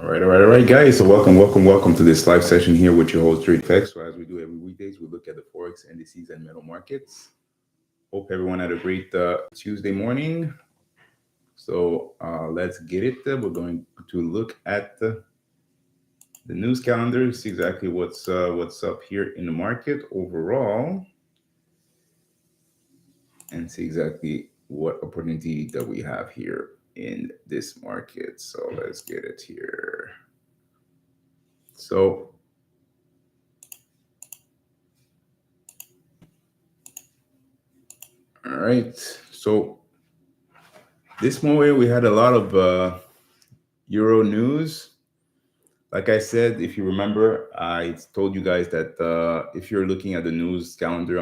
All right, guys. So welcome to this live session here with your host, Dre Day FX. So as we do every weekdays, we look at the Forex indices and metal markets. Hope everyone had a great Tuesday morning. So let's get it. We're going to look at the news calendar, see exactly what's up here in the market overall, and see exactly what opportunity that we have here in this market. So let's get it here. So all right. So this morning we had a lot of Euro news. Like I said, if you remember, I told you guys that if you're looking at the news calendar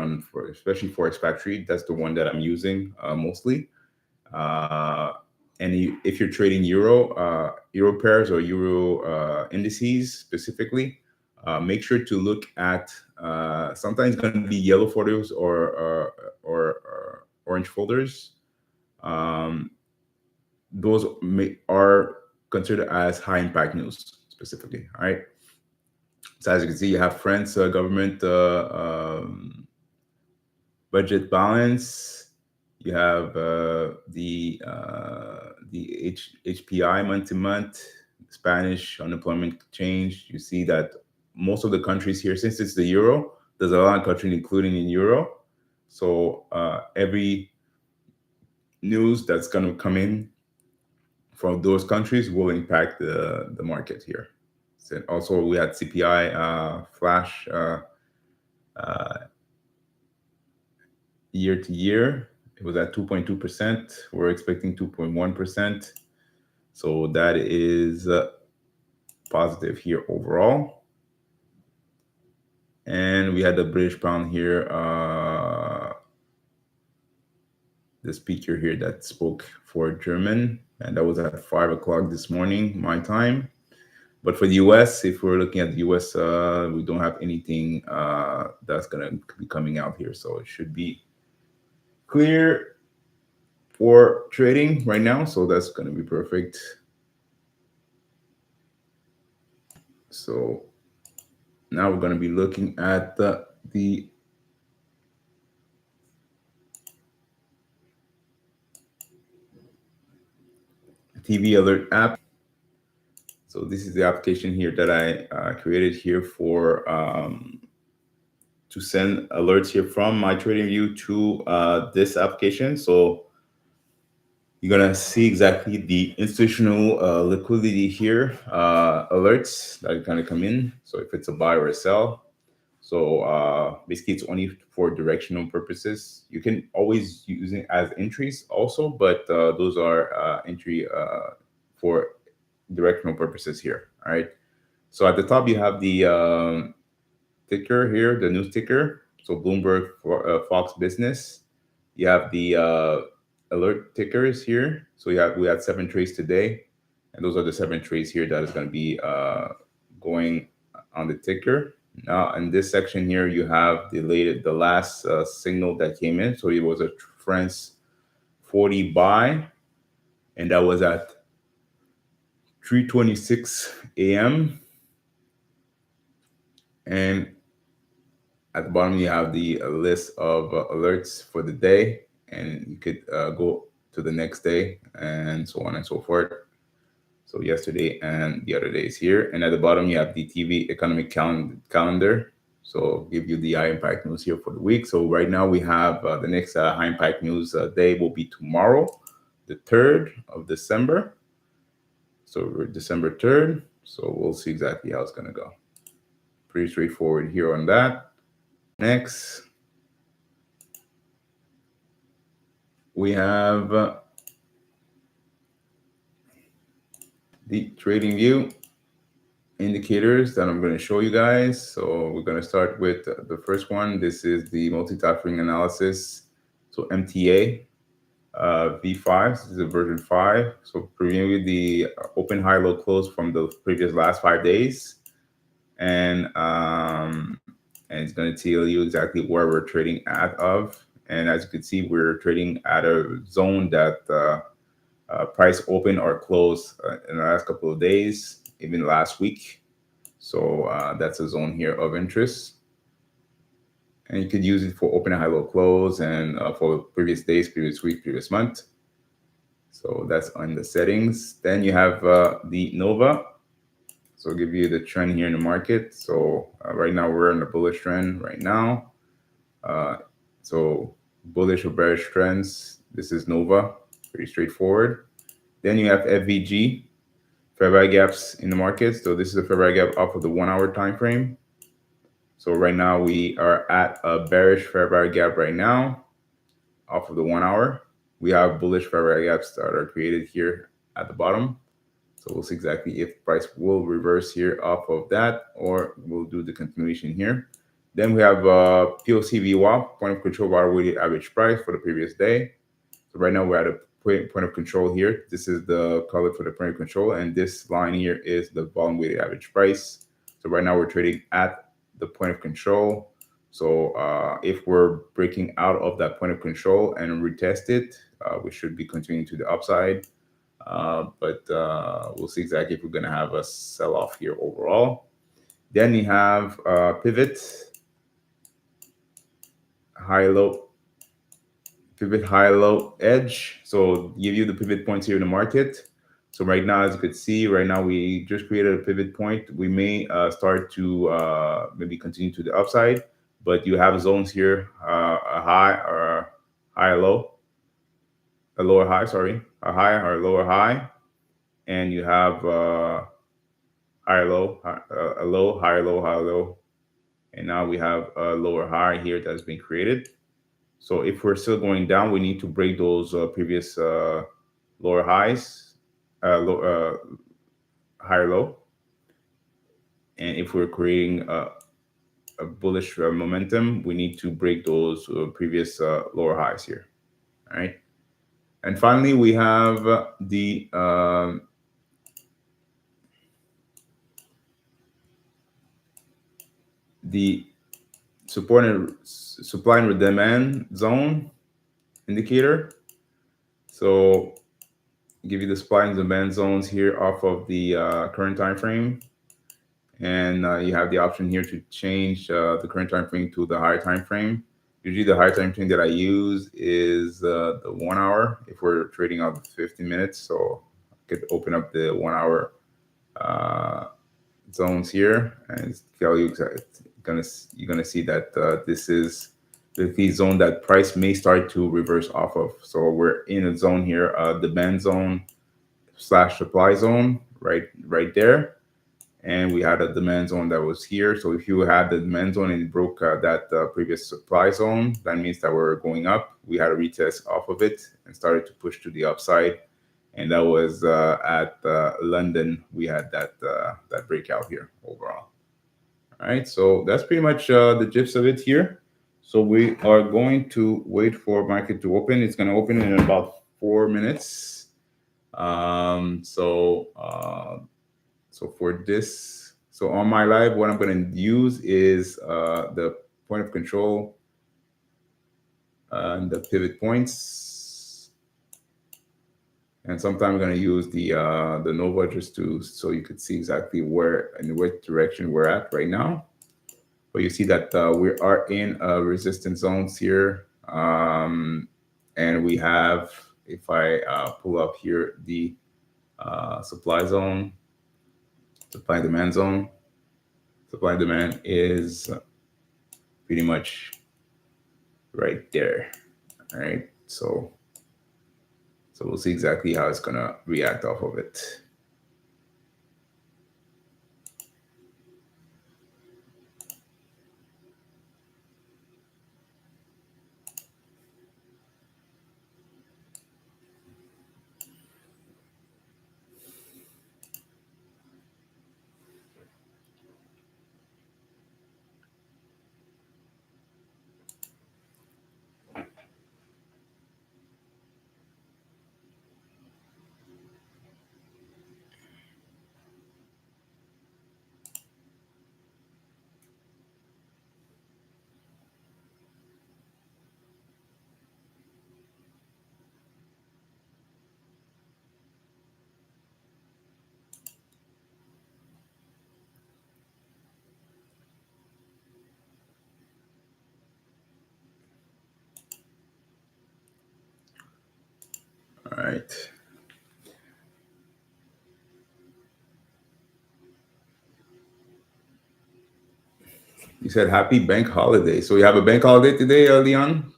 especially Forex Factory, that's the one that I'm using mostly. And if you're trading euro pairs or euro indices specifically, make sure to look at sometimes it's going to be yellow folders or orange folders. Those are considered as high impact news specifically. All right. So as you can see, you have France government budget balance. You have the HPI month to month, Spanish unemployment change. You see that most of the countries here, since it's the euro, there's a lot of countries including in euro. So every news that's going to come in from those countries will impact the market here. So also, we had CPI flash year to year. It was at 2.2%. We're expecting 2.1%. So that is positive here overall. And we had the British pound here, the speaker here that spoke for German, and that was at 5 o'clock this morning, my time. But for the US, if we're looking at the US, we don't have anything that's going to be coming out here. So it should be clear for trading right now. So that's going to be perfect. So now we're going to be looking at the TV alert app. So this is the application here that I created here for to send alerts here from my TradingView to this application. So you're gonna see exactly the institutional liquidity here, alerts that are gonna come in. So if it's a buy or a sell. So basically it's only for directional purposes. You can always use it as entries also, but those are entry for directional purposes here. All right. So at the top you have the ticker here, the news ticker. So Bloomberg Fox Business. You have the alert tickers here. So we had 7 trades today, and those are the 7 trades here that is going to be going on the ticker. Now in this section here, you have the last signal that came in. So it was a France 40 buy, and that was at 3:26 a.m. And at the bottom, you have the list of alerts for the day, and you could go to the next day and so on and so forth. So yesterday and the other days here. And at the bottom, you have the TV economic calendar. So give you the high impact news here for the week. So right now we have the next high impact news day will be tomorrow, the 3rd of December. So we're December 3rd. So we'll see exactly how it's going to go. Pretty straightforward here on that. Next, we have the TradingView indicators that I'm going to show you guys. So we're going to start with the first one. This is the multi-time analysis. So MTA V5. This is a version 5. So previewing the open, high, low, close from the previous last 5 days. And it's going to tell you exactly where we're trading out of. And as you can see, we're trading at a zone that price open or close in the last couple of days. even last week. So that's a zone here of interest. And you could use it for open and high low close and for previous days, previous week, previous month. So that's on the settings. Then you have the Nova. So I'll give you the trend here in the market. So right now we're in a bullish trend right now. So bullish or bearish trends. This is Nova, pretty straightforward. Then you have FVG, fair value gaps in the market. So this is a fair value gap off of the 1 hour time frame. So right now we are at a bearish fair value gap right now off of the 1 hour. We have bullish fair value gaps that are created here at the bottom. So we'll see exactly if price will reverse here off of that, or we'll do the continuation here. Then we have POC VWAP, point of control bar weighted average price for the previous day. So right now we're at a point of control here. This is the color for the point of control, and this line here is the volume weighted average price. So right now we're trading at the point of control. So if we're breaking out of that point of control and retest it, we should be continuing to the upside. But we'll see exactly if we're going to have a sell-off here overall. Then you have pivot, high-low, pivot, high-low edge. So give you the pivot points here in the market. So right now, as you could see, right now we just created a pivot point. We may start to maybe continue to the upside, but you have zones here, a high or high, low, a lower high, sorry, a high or a lower high, and you have higher low, a low, higher low, higher low, and now we have a lower high here that's been created. So if we're still going down, we need to break those previous lower highs, higher low. And if we're creating a bullish momentum, we need to break those previous lower highs here. All right. And finally, we have the support and supply and demand zone indicator. So give you the supply and demand zones here off of the current time frame, and you have the option here to change the current time frame to the higher time frame. Usually the higher time frame that I use is the 1 hour if we're trading out 15 minutes. So I could open up the 1 hour zones here and tell you exactly. You're gonna see that this is the key zone that price may start to reverse off of. So we're in a zone here, demand zone / supply zone, right there. And we had a demand zone that was here. So if you had the demand zone and it broke that previous supply zone, that means that we're going up. We had a retest off of it and started to push to the upside. And that was at London. We had that breakout here overall. All right, so that's pretty much the gist of it here. So we are going to wait for market to open. It's going to open in about 4 minutes. So for this, so on my live, what I'm going to use is the point of control and the pivot points. And sometimes I'm going to use the Nova just so you could see exactly where and what direction we're at right now. But you see that we are in resistance zones here. And we have, if I pull up here, the supply zone, supply demand zone. Supply demand is pretty much right there. All right. So we'll see exactly how it's going to react off of it. right. You said happy bank holiday. So we have a bank holiday today, Leon?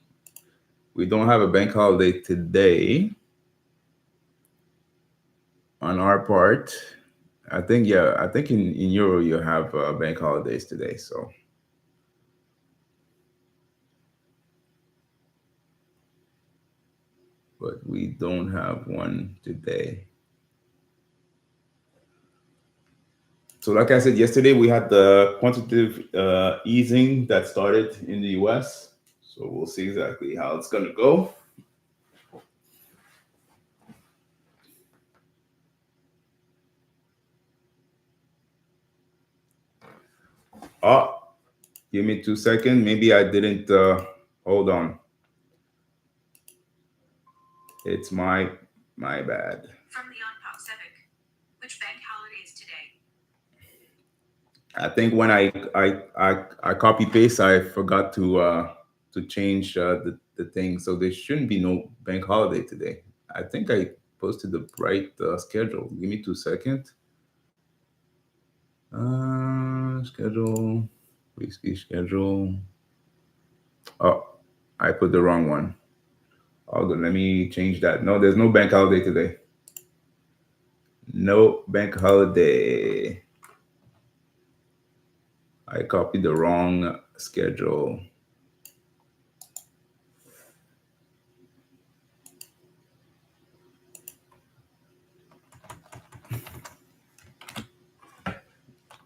We don't have a bank holiday today on our part. I think, yeah, I think in Euro you have bank holidays today. So, but we don't have one today. So, like I said yesterday, we had the quantitative easing that started in the US. So we'll see exactly how it's going to go. Oh, give me 2 seconds. Maybe I didn't. Hold on. It's my bad. From Leon Pacific. Which bank holiday is today? I think when I copy paste, I forgot to change the thing. So there shouldn't be no bank holiday today. I think I posted the right schedule. Give me 2 seconds. Schedule. Weekly schedule. Oh, I put the wrong one. Oh, good. Let me change that. No, there's no bank holiday today. No bank holiday. I copied the wrong schedule.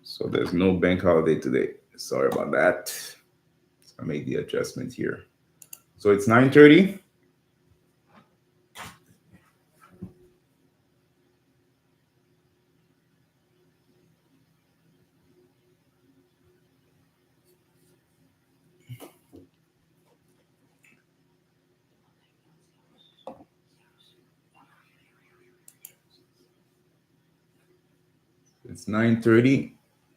So there's no bank holiday today. Sorry about that. So I made the adjustment here. So it's 9:30. It's 9:30.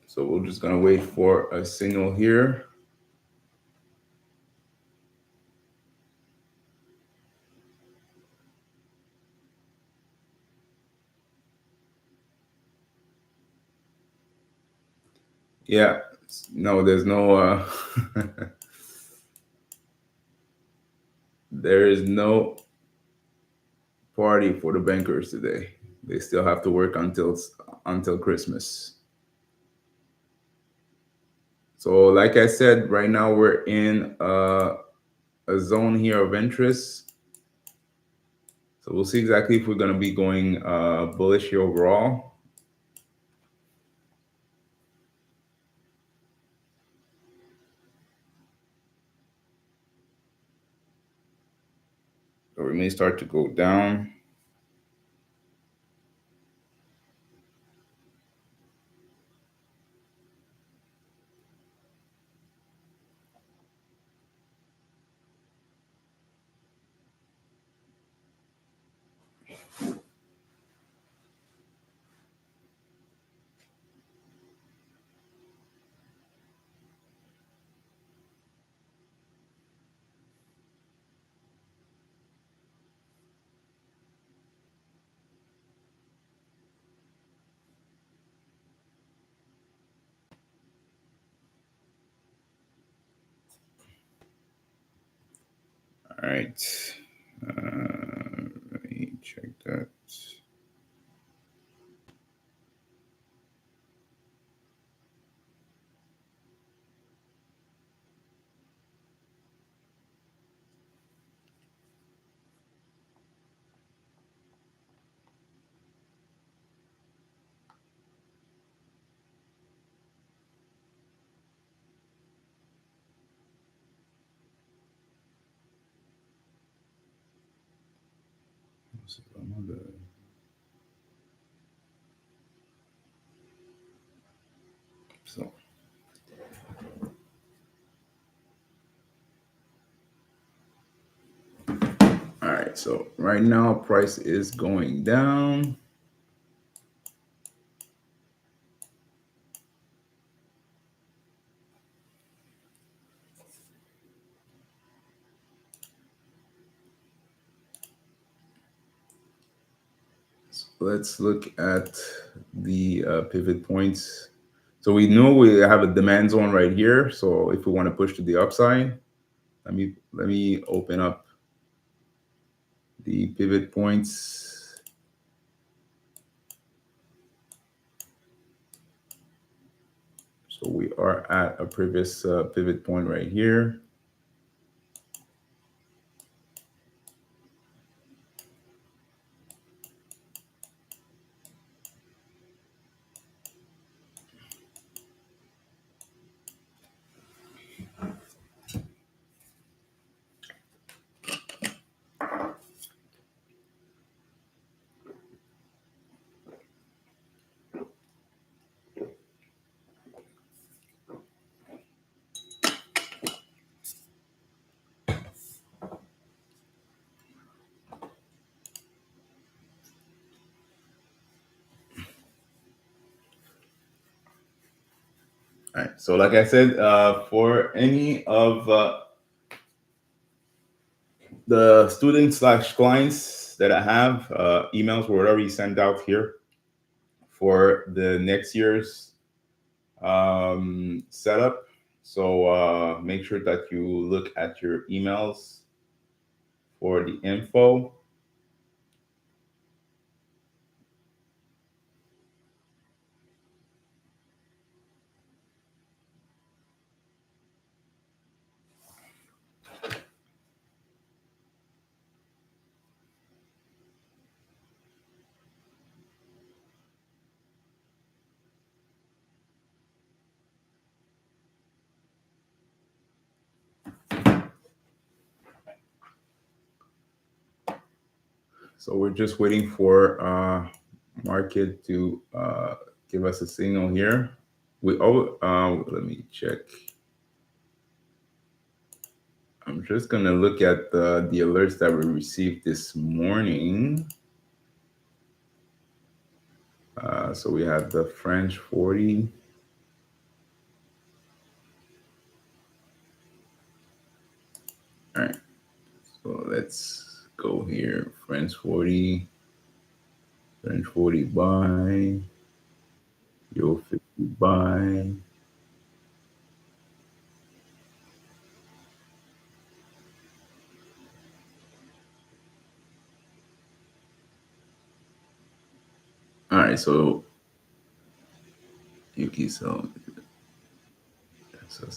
So we're just gonna wait for a signal here. Yeah, no, there's no there is no party for the bankers today. They still have to work until Christmas. So like I said, right now we're in a zone here of interest. So we'll see exactly if we're going to be going bullish here overall. So we may start to go down. All right. Let me check that. So, all right. So right now, price is going down. let's look at the pivot points. So we know we have a demand zone right here. So if we want to push to the upside, let me open up the pivot points. So we are at a previous pivot point right here. All right. So like I said, for any of the students slash clients that I have, emails were already sent out here for the next year's setup. So make sure that you look at your emails for the info. So we're just waiting for market to give us a signal here. Let me check. I'm just gonna look at the alerts that we received this morning. So we have the French 40. All right. So let's go here. French 40, French 40 buy, Euro 50 buy. All right. So Yuki sell. So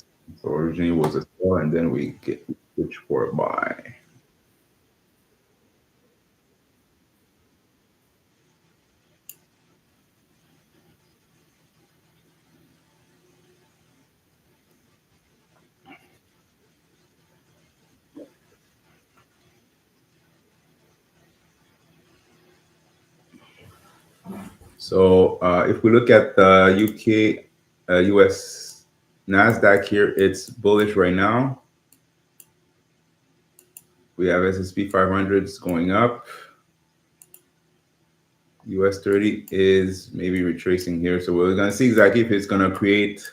originally was a sell, and then we get switch for a buy. So if we look at the UK, US Nasdaq here, it's bullish right now. We have S&P 500 going up. US30 is maybe retracing here, so we're gonna see exactly if it's gonna create.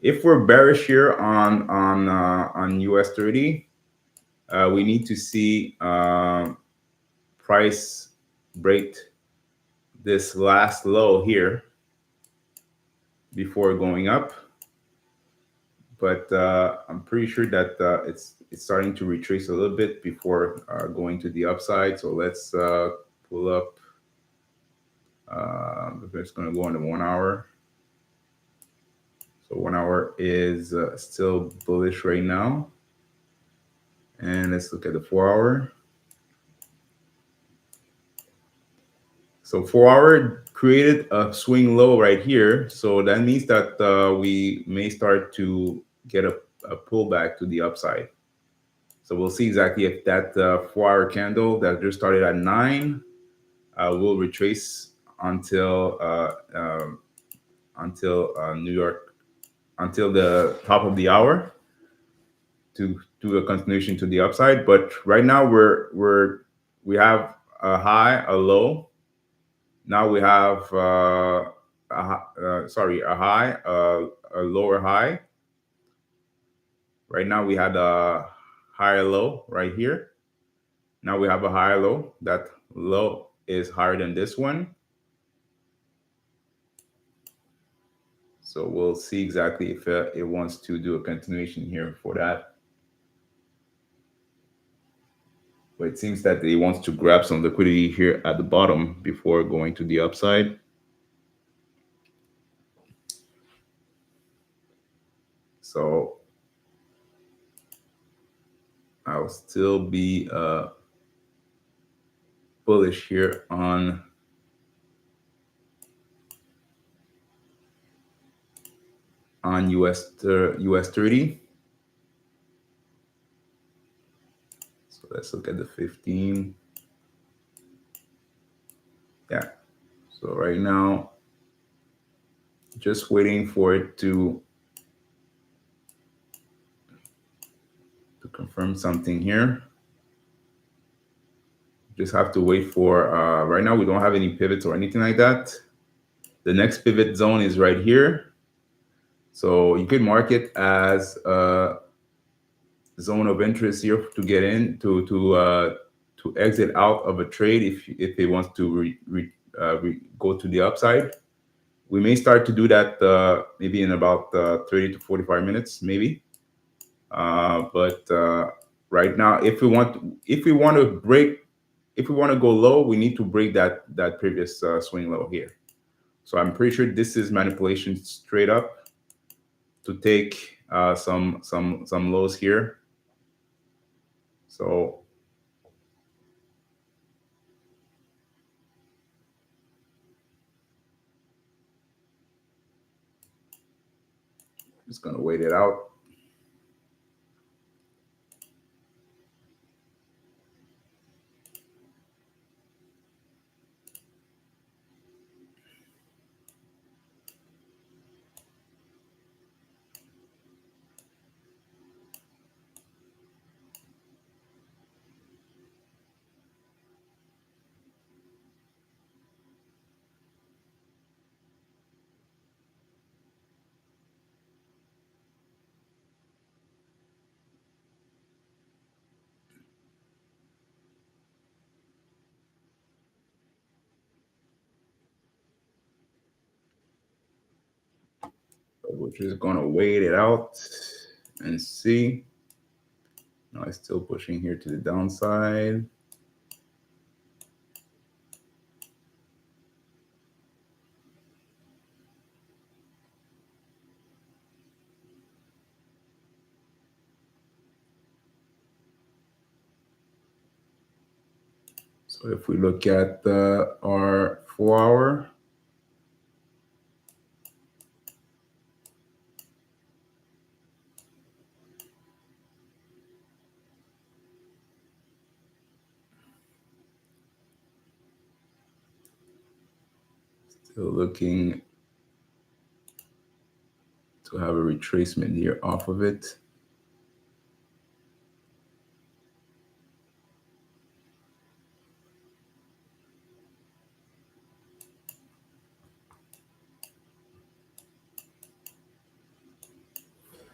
If we're bearish here on US30, we need to see price break this last low here before going up. But I'm pretty sure that it's starting to retrace a little bit before going to the upside. So let's pull up. It's going to go on the 1 hour. So 1 hour is still bullish right now. And let's look at the 4 hour. So 4 hour created a swing low right here. So that means that we may start to get a pullback to the upside. So we'll see exactly if that 4 hour candle that just started at 9 will retrace until New York, until the top of the hour to do a continuation to the upside. But right now we have a high, a low. Now we have a high, a lower high. Right now we had a higher low right here. Now we have a higher low. That low is higher than this one. So we'll see exactly if it wants to do a continuation here for that. But it seems that it wants to grab some liquidity here at the bottom before going to the upside. So I'll still be bullish here on US30. So let's look at the 15. Yeah. So right now, just waiting for it to confirm something here. Just have to wait for, right now we don't have any pivots or anything like that. The next pivot zone is right here. So you could mark it as a zone of interest here to get in, to exit out of a trade if it wants to go to the upside. We may start to do that maybe in about 30 to 45 minutes, maybe. But right now, if we want to go low, we need to break that previous swing low here. So I'm pretty sure this is manipulation straight up to take some lows here. So just gonna wait it out. We're just gonna wait it out and see. No, it's still pushing here to the downside. So if we look at our 4-hour, still looking to have a retracement here off of it.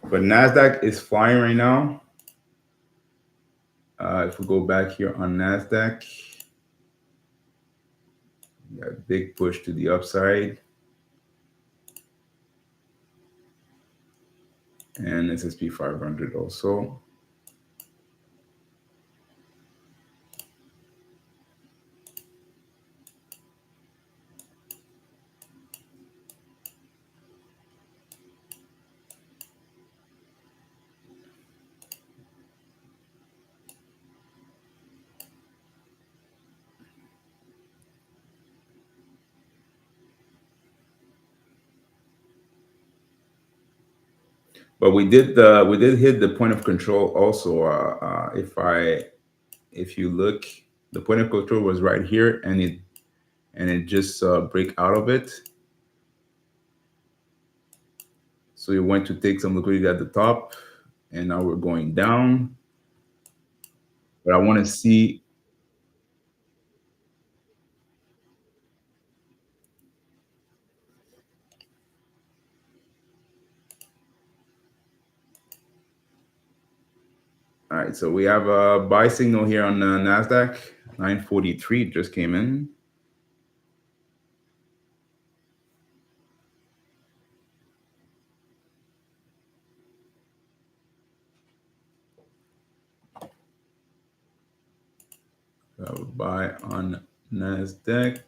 But NASDAQ is flying right now. If we go back here on NASDAQ, we got a big push to the upside. And S&P 500 also. But we did hit the point of control also. If you look, the point of control was right here, and it just break out of it. So we went to take some liquidity at the top, and now we're going down. But I want to see. All right, so we have a buy signal here on NASDAQ. 943 just came in. buy on NASDAQ.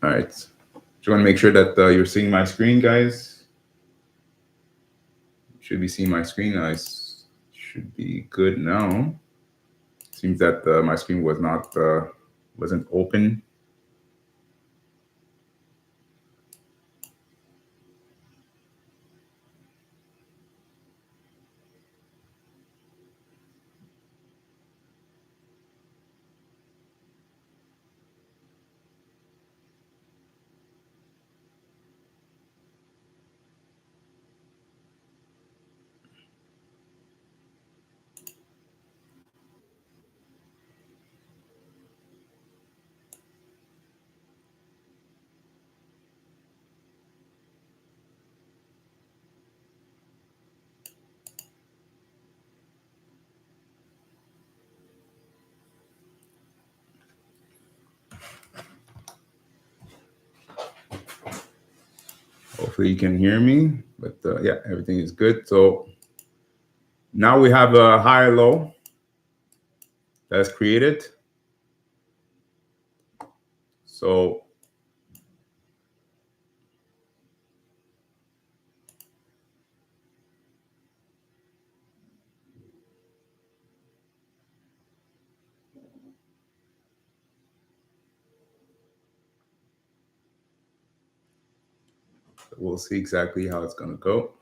All right. Just want to make sure that you're seeing my screen, guys. Should be seeing my screen. I should be good now. Seems that my screen was not wasn't open. Hopefully you can hear me, but yeah, everything is good. So now we have a high low that's created. So we'll see exactly how it's going to go.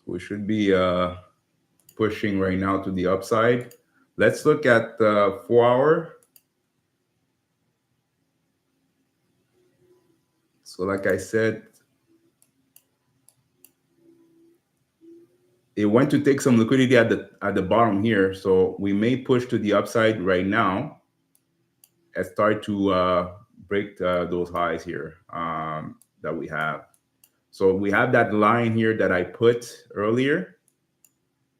We should be pushing right now to the upside. Let's look at the 4-hour. So like I said, it went to take some liquidity at the bottom here. So we may push to the upside right now and start to break those highs here that we have. So we have that line here that I put earlier.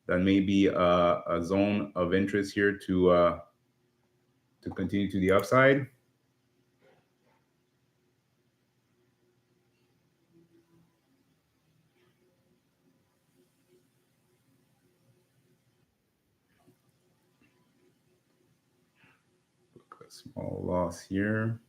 That may be a zone of interest here to continue to the upside. A small loss here.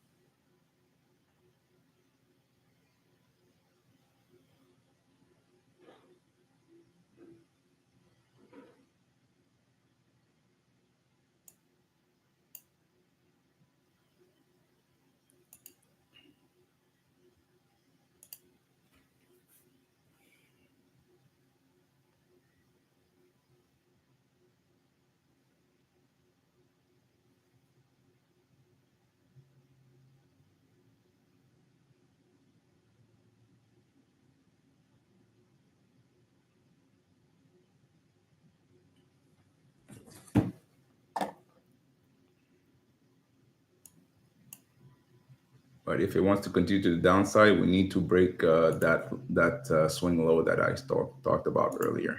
But if it wants to continue to the downside, we need to break that swing low that I talked about earlier.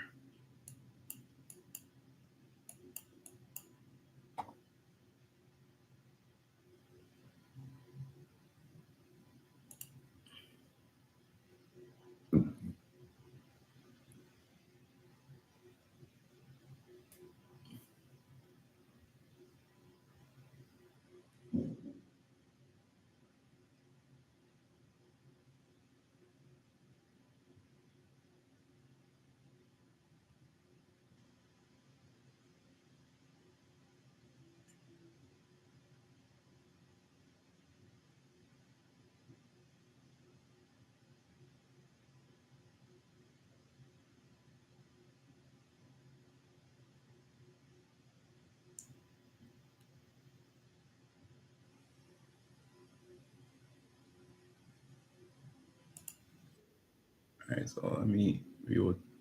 All right, so let me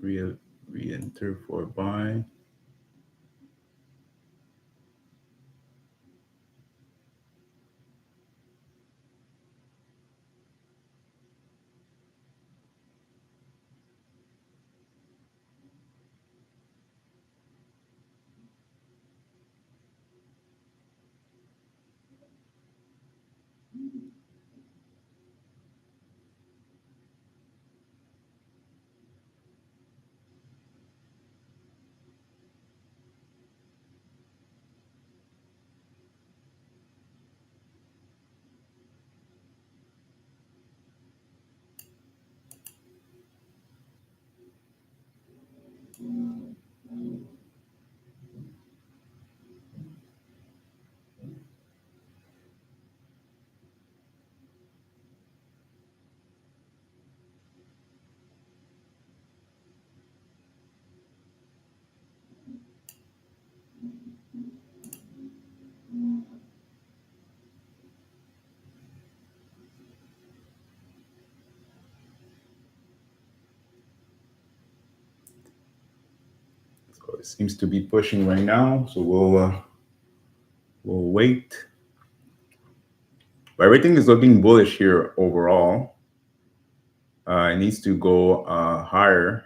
re-enter for buy. So it seems to be pushing right now. So we'll wait. But everything is looking bullish here overall. It needs to go higher.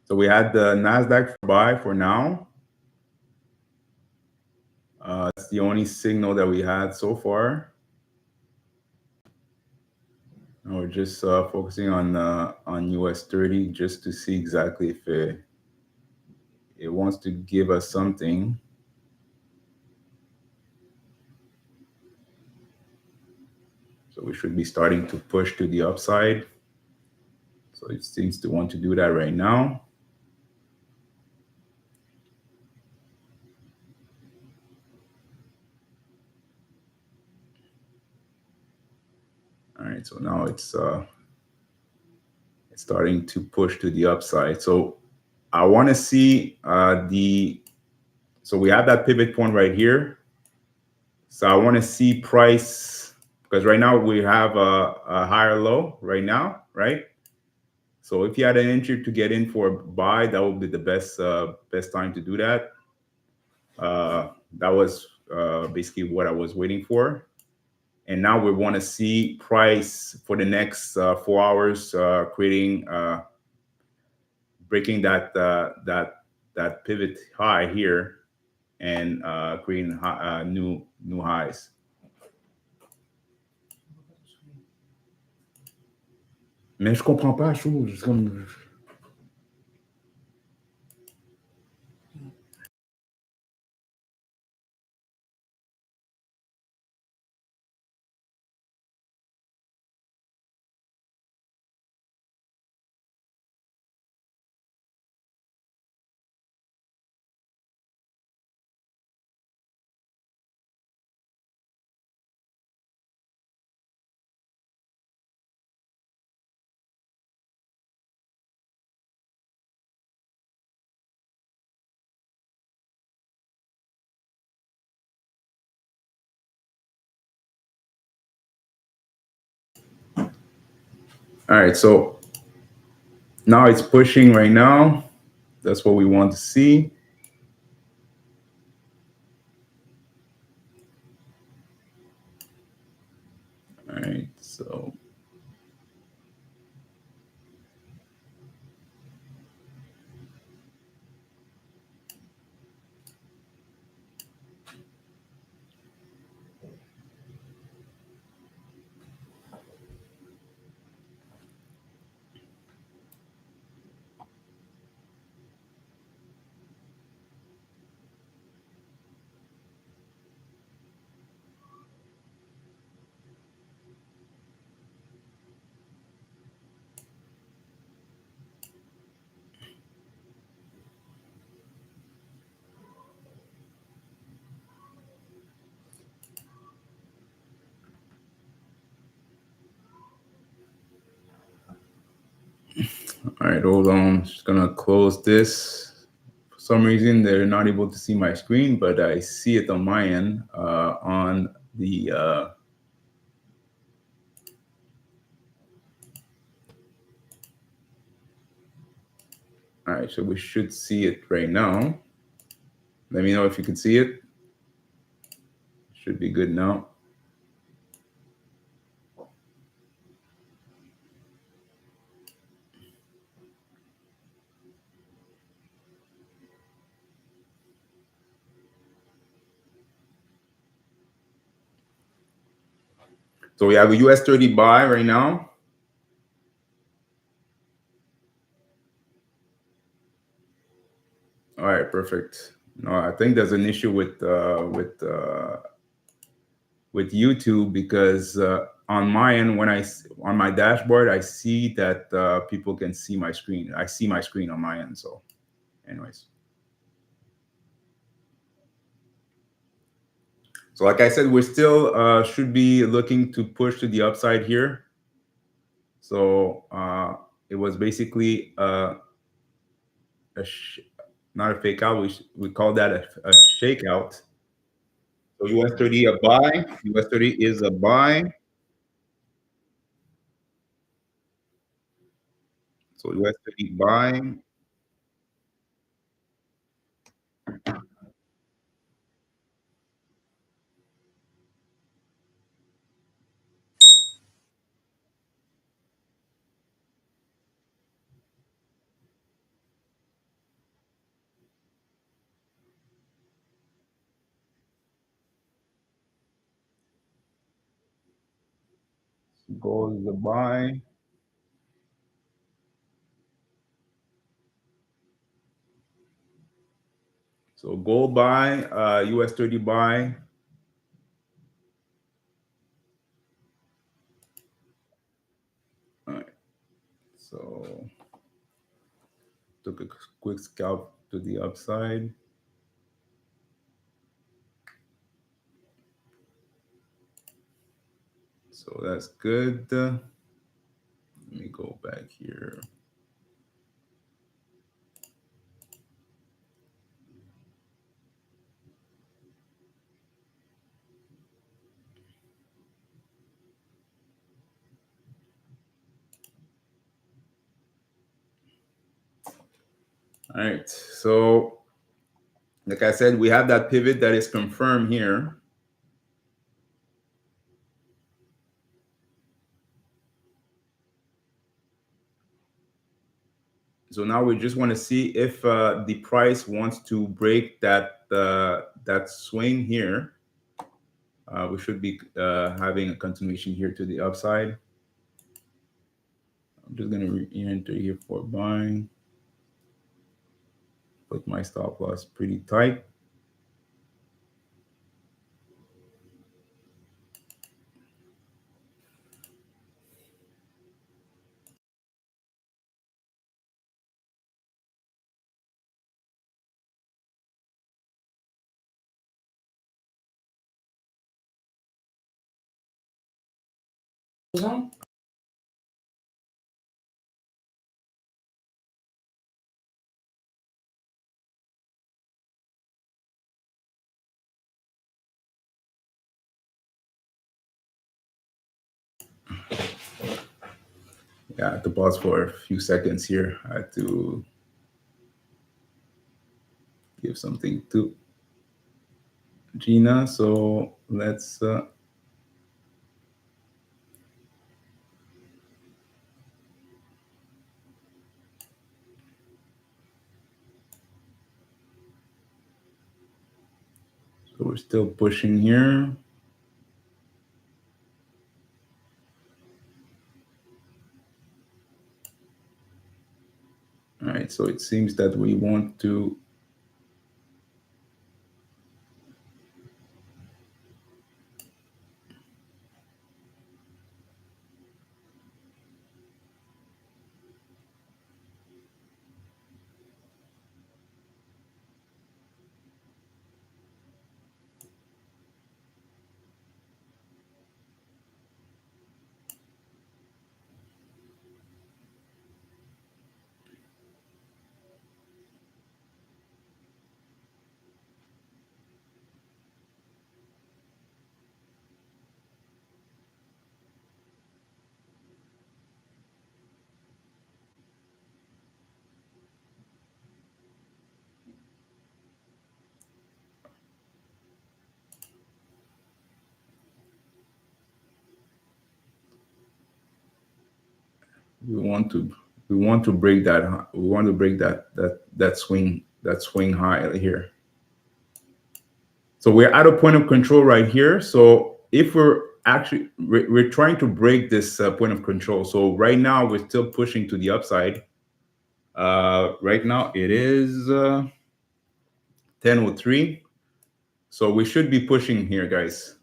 So we had the NASDAQ for buy for now. That's the only signal that we had so far. And we're just focusing on US30 just to see exactly if it wants to give us something. So we should be starting to push to the upside. So it seems to want to do that right now. All right, so now it's starting to push to the upside. So I want to see so we have that pivot point right here. So I want to see price, because right now we have a higher low right now, right? So if you had an entry to get in for a buy, that would be the best time to do that. That was basically what I was waiting for. And now we want to see price for the next 4 hours creating breaking that pivot high here and creating new highs. Mais je comprends pas, Chou. All right, so now it's pushing right now. That's what we want to see. All right, so all right, hold on. Just gonna close this. For some reason, they're not able to see my screen, but I see it on my end on the. All right, so we should see it right now. Let me know if you can see it. Should be good now. So we have a US30 buy right now. All right, perfect. No, I think there's an issue with YouTube because on my end, on my dashboard, I see that people can see my screen. I see my screen on my end. So, anyways. So, like I said, we're still should be looking to push to the upside here. So it was basically not a fake out. We call that a shakeout. So US30 a buy. US30 is a buy. So US30 buy. Gold is a buy. So gold buy, US30 buy. All right. So took a quick scalp to the upside. So that's good. Let me go back here. All right. So like I said, we have that pivot that is confirmed here. So now we just want to see if the price wants to break that swing here. We should be having a continuation here to the upside. I'm just going to enter here for buying. Put my stop loss pretty tight. Yeah, I had to pause for a few seconds here. I had to give something to Gina. So let's so we're still pushing here. All right, so it seems that we want to we want to break that swing high here. So we're at a point of control right here. So if we're trying to break this point of control. So right now we're still pushing to the upside. Right now it is 10:03. So we should be pushing here, guys.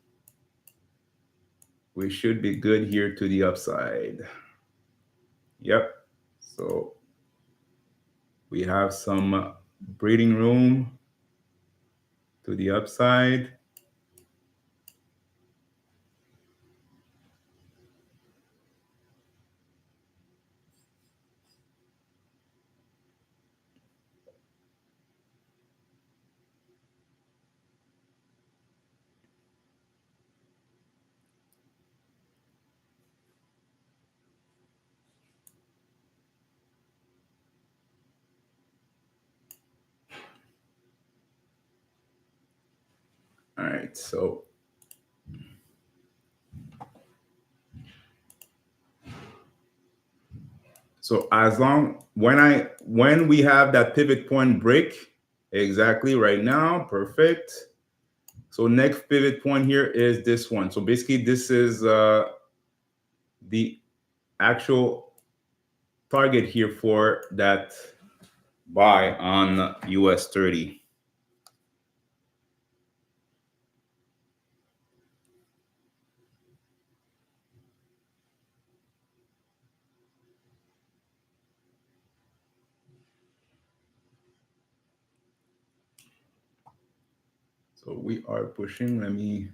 We should be good here to the upside. Yep. So we have some breathing room to the upside. All right. So when we have that pivot point break, exactly right now, perfect. So next pivot point here is this one. So basically this is the actual target here for that buy on US30. So we are pushing. Let me.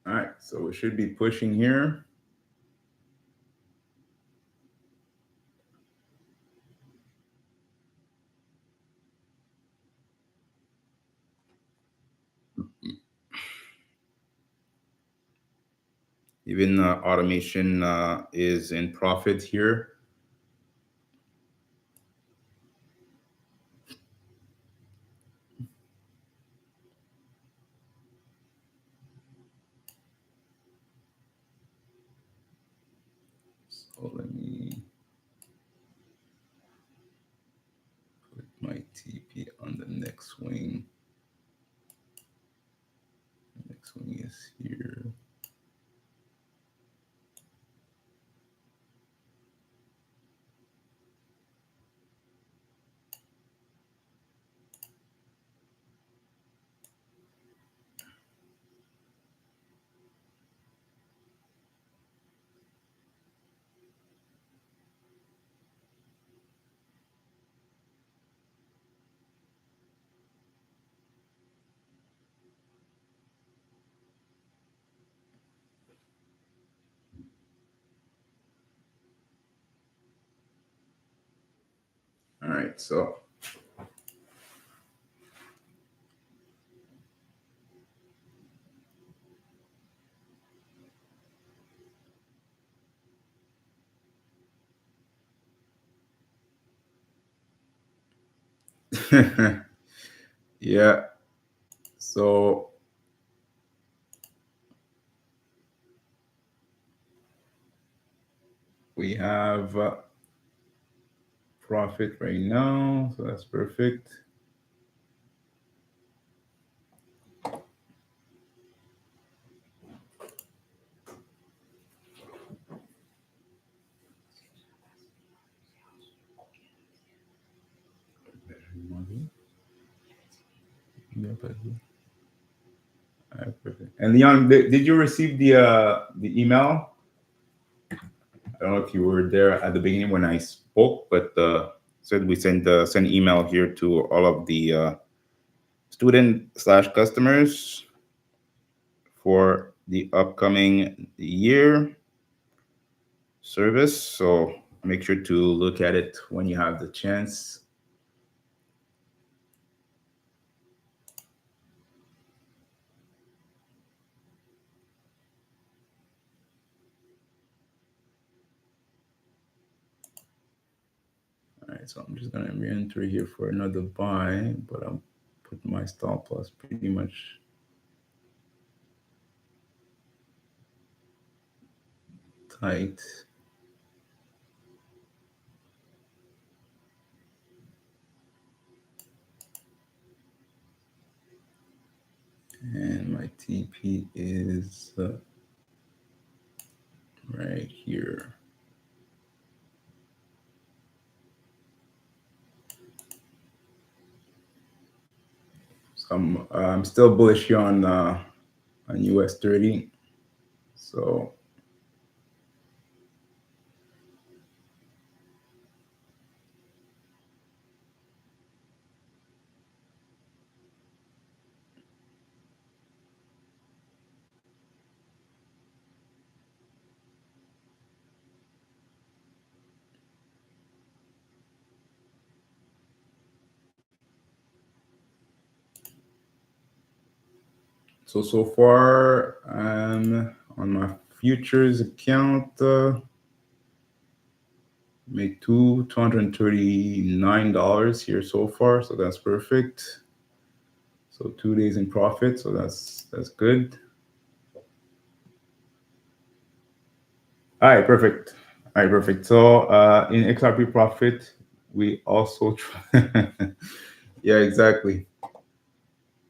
All right, so we should be pushing here. Even automation is in profit here. So let me put my TP on the next swing. The next swing is here. All right, so yeah, so we have profit right now, so that's perfect. All right, perfect. And Leon, did you receive the email? I don't know if you were there at the beginning when I spoke, but said we send email here to all of the student/customers for the upcoming year service. So make sure to look at it when you have the chance. All right, so I'm just gonna re-enter here for another buy, but I'll put my stop loss pretty much tight. And my TP is right here. So I'm still bullish here on US30. So so far on my futures account made $239 here so far, so that's perfect. So 2 days in profit, so that's good. All right, perfect. All right, perfect. So in XRP profit, we also yeah, exactly.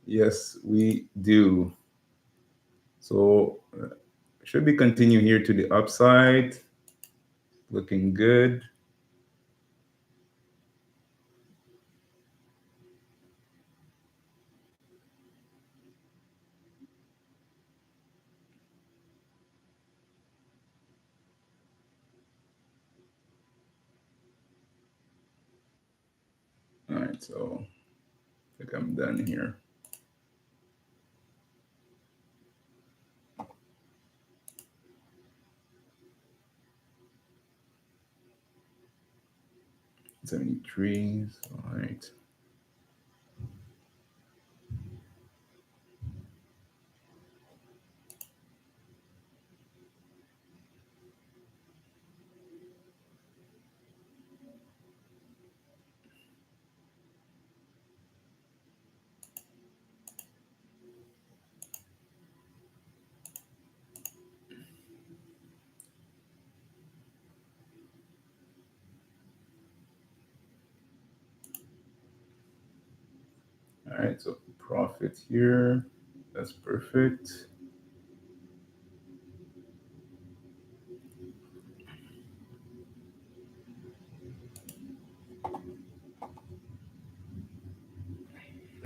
Yes, we do. So should be continue here to the upside. Looking good. All right, so I think I'm done here. $73. All right. All right, so profit here. That's perfect.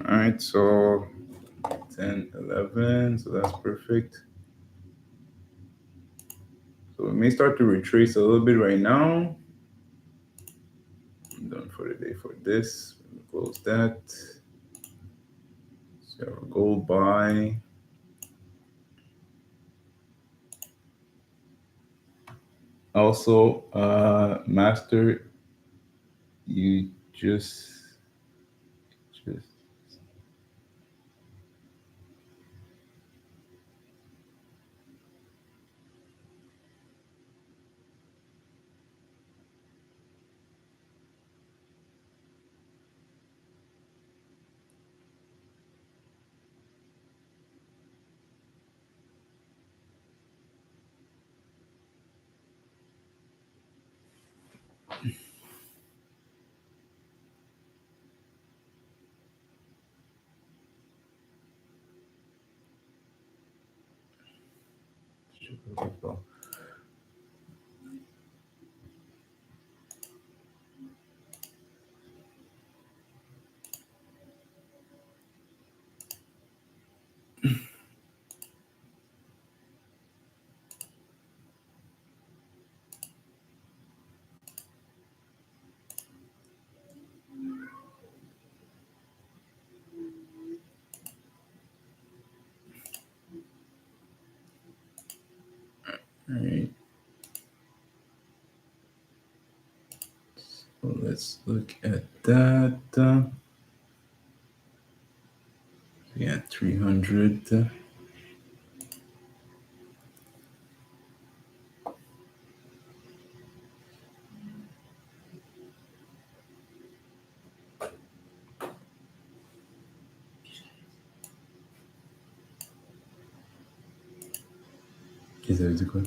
All right, so 10, 11, so that's perfect. So we may start to retrace a little bit right now. I'm done for the day for this. Close that. So gold buy. Also, master, you just all right. So let's look at that. Yeah, 300. Qu'est-ce que ça veut dire quoi?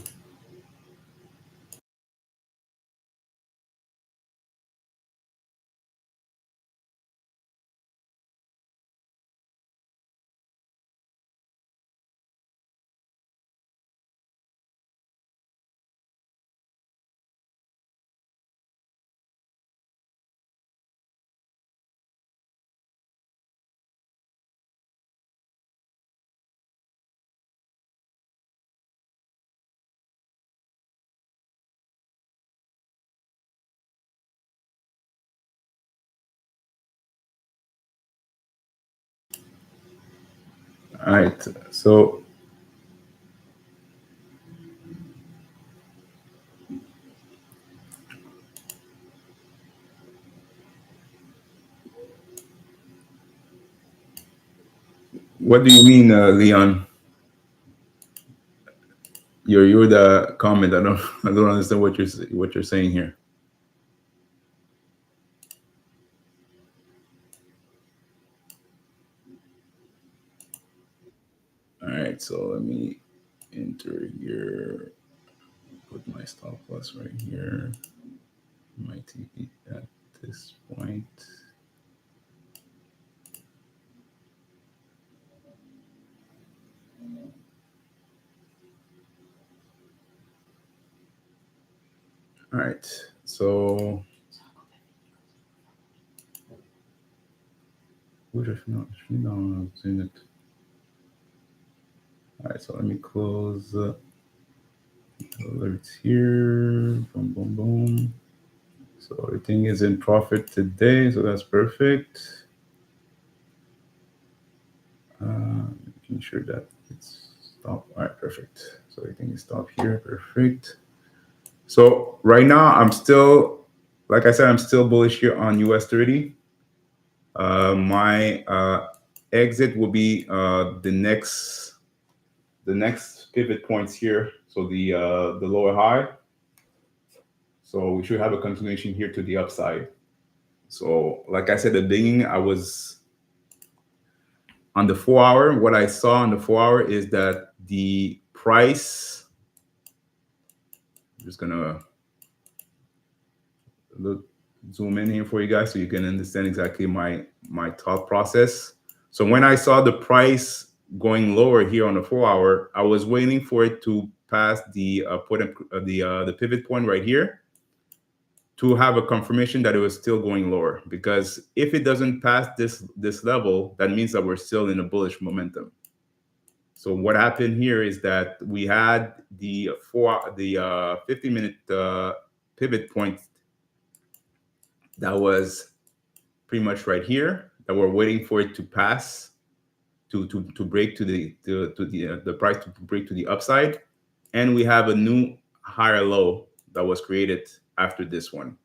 All right, so what do you mean, Leon? You're the comment. I don't I don't understand what you're saying here. All right, so let me enter here, put my stop loss right here, my TP at this point. All right, so it. All right, so let me close alerts here. Boom, boom, boom. So everything is in profit today, so that's perfect. Making sure that it's stopped. All right, perfect. So everything is stopped here, perfect. So right now, I'm still, like I said, I'm still bullish here on US30. My exit will be the next pivot points here. So the lower high. So we should have a continuation here to the upside. So like I said at the beginning, I was on the 4 hour. What I saw on the 4 hour is that the price, I'm just gonna look, zoom in here for you guys so you can understand exactly my thought process. So when I saw the price going lower here on the 4 hour, I was waiting for it to pass the the pivot point right here to have a confirmation that it was still going lower. Because if it doesn't pass this level, that means that we're still in a bullish momentum. So what happened here is that we had the 50-minute pivot point that was pretty much right here, that we're waiting for it to pass to break to the price to break to the upside, and we have a new higher low that was created after this one.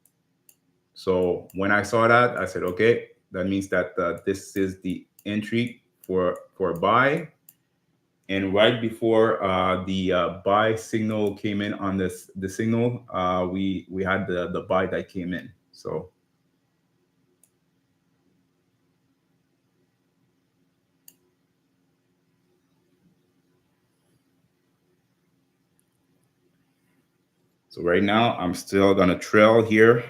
So when I saw that, I said, okay, that means that this is the entry for a buy. And right before the buy signal came in on the signal, we had the buy that came in. So right now I'm still gonna trail here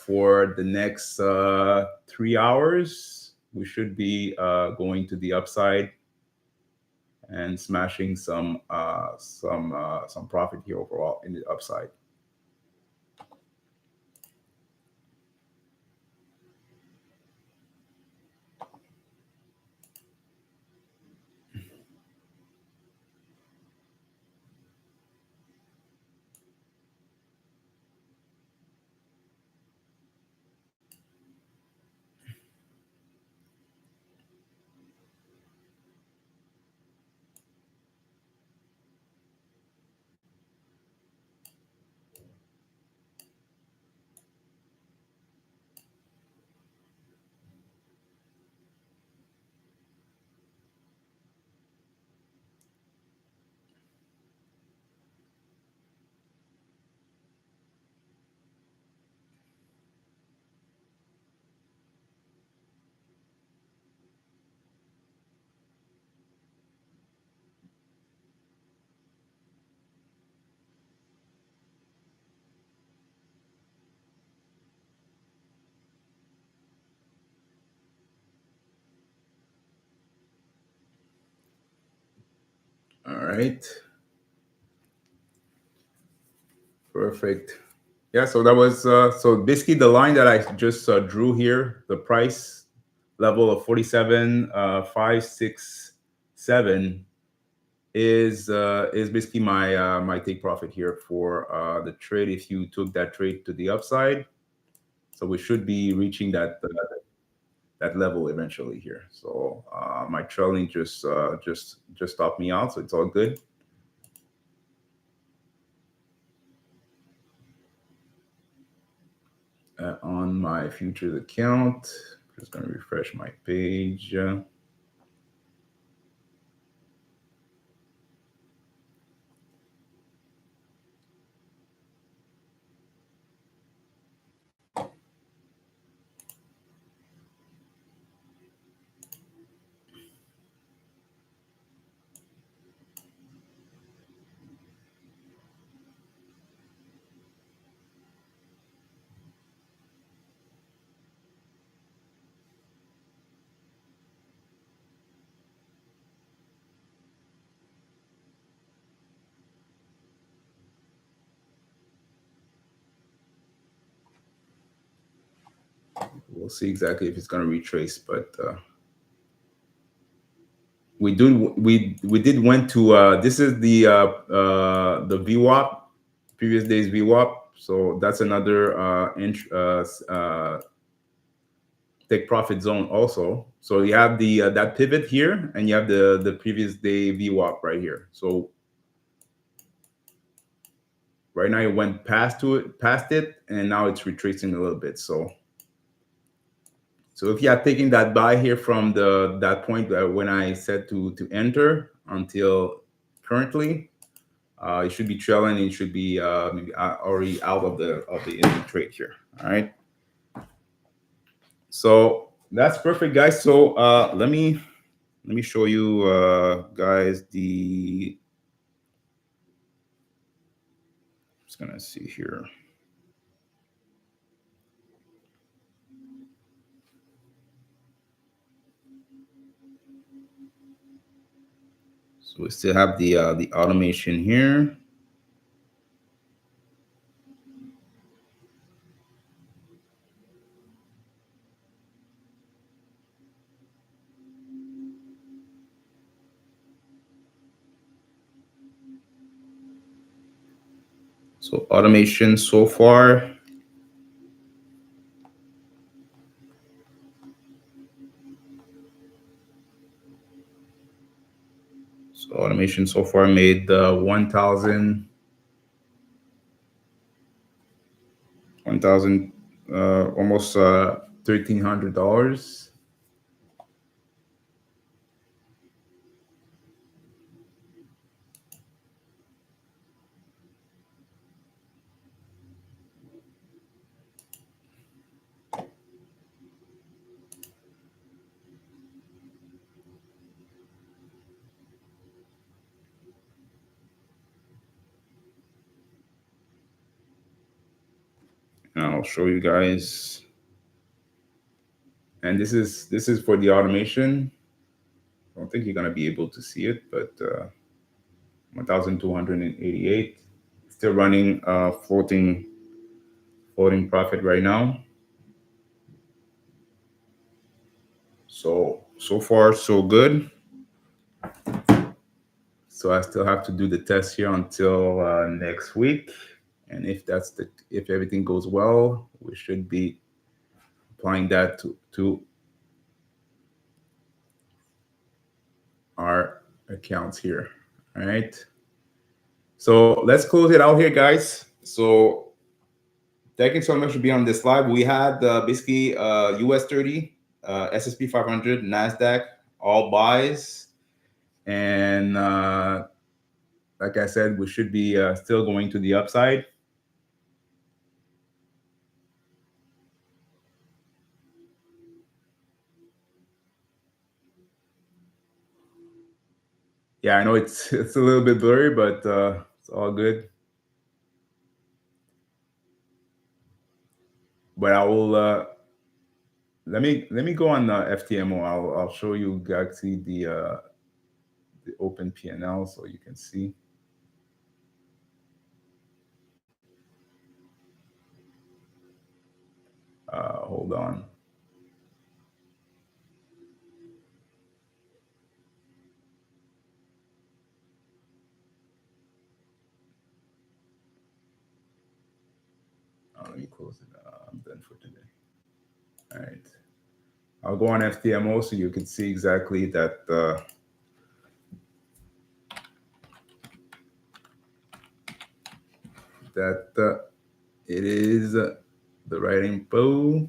for the next 3 hours. We should be going to the upside and smashing some profit here overall in the upside. All right. Perfect. Yeah, so that was so basically the line that I just drew here, the price level of 47,567 is basically my take profit here for the trade if you took that trade to the upside. So we should be reaching that level eventually here. So my trailing just stopped me out, so it's all good. On my futures account, just going to refresh my page. we'll see exactly if it's going to retrace, but we did went to this is the VWAP, previous day's VWAP. So that's another take profit zone also. So you have the that pivot here, and you have the previous day VWAP right here. So right now it went past it, and now it's retracing a little bit. So if you are taking that buy here from that point when I said to enter until currently, it should be trailing. It should be maybe already out of the in trade here. All right. So that's perfect, guys. So let me show you guys the. Just gonna see here. So we still have the automation here. So automation so far. So automation so far made 1,000 almost $1,300. And I'll show you guys. And this is for the automation. I don't think you're gonna be able to see it, but 1,288. Still running floating profit right now. So far so good. So I still have to do the test here until next week, and if everything goes well, we should be applying that to our accounts here. All right. So let's close it out here, guys. So thank you so much for being on this live. We had basically US30, S&P 500, NASDAQ, all buys. And like I said, we should be still going to the upside. Yeah, I know it's a little bit blurry, but it's all good. But I will let me go on FTMO. I'll show you actually the open PNL so you can see. Hold on. Let me close it. I'm done for today. All right. I'll go on FTMO so you can see exactly that it is the right info.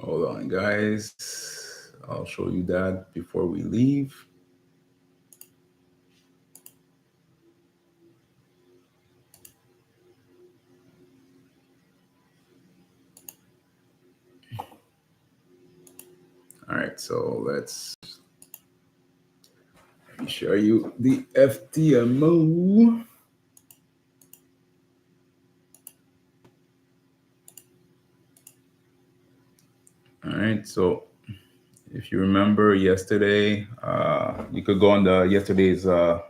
Hold on, guys. I'll show you that before we leave. All right, so let me show you the FTMO. All right, so if you remember yesterday, you could go on the yesterday's um,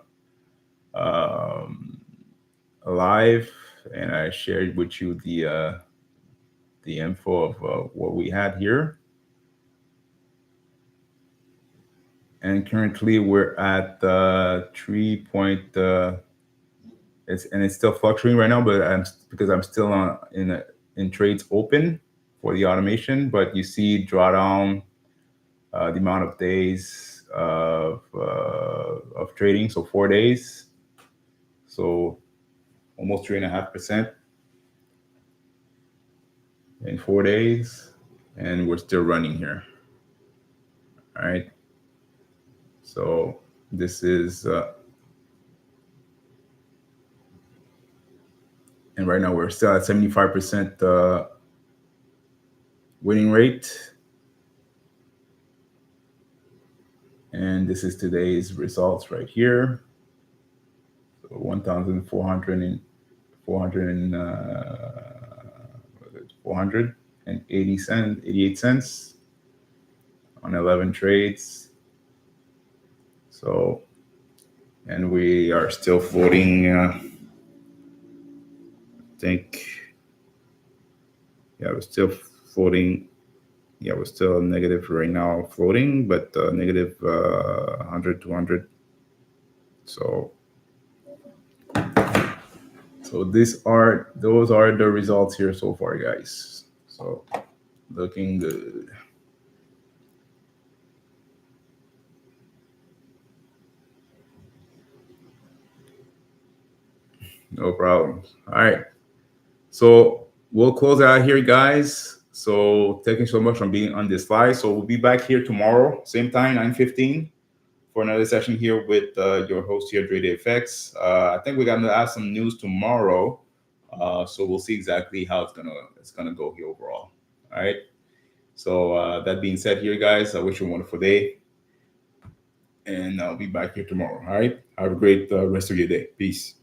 live, and I shared with you the info of what we had here. And currently we're at 3 point. It's still fluctuating right now, but because I'm still in trades open for the automation. But you see drawdown, the amount of days of trading, so 4 days, so almost 3.5% in 4 days, and we're still running here. All right, so this is and right now we're still at 75% winning rate. And this is today's results right here. So 1,400 and 480 cents, 88 cents on 11 trades. So, and we are still floating. I think, yeah, we're still floating. Yeah, we're still negative right now, floating, but negative 100, 200. So those are the results here so far, guys. So looking good. No problem. All right. So we'll close out here, guys. So thank you so much for being on this live. So we'll be back here tomorrow, same time, 9:15, for another session here with your host here, Dre Day FX. I think we're gonna have some news tomorrow. So we'll see exactly how it's gonna go here overall. All right. So that being said, here, guys, I wish you a wonderful day, and I'll be back here tomorrow. All right. Have a great rest of your day. Peace.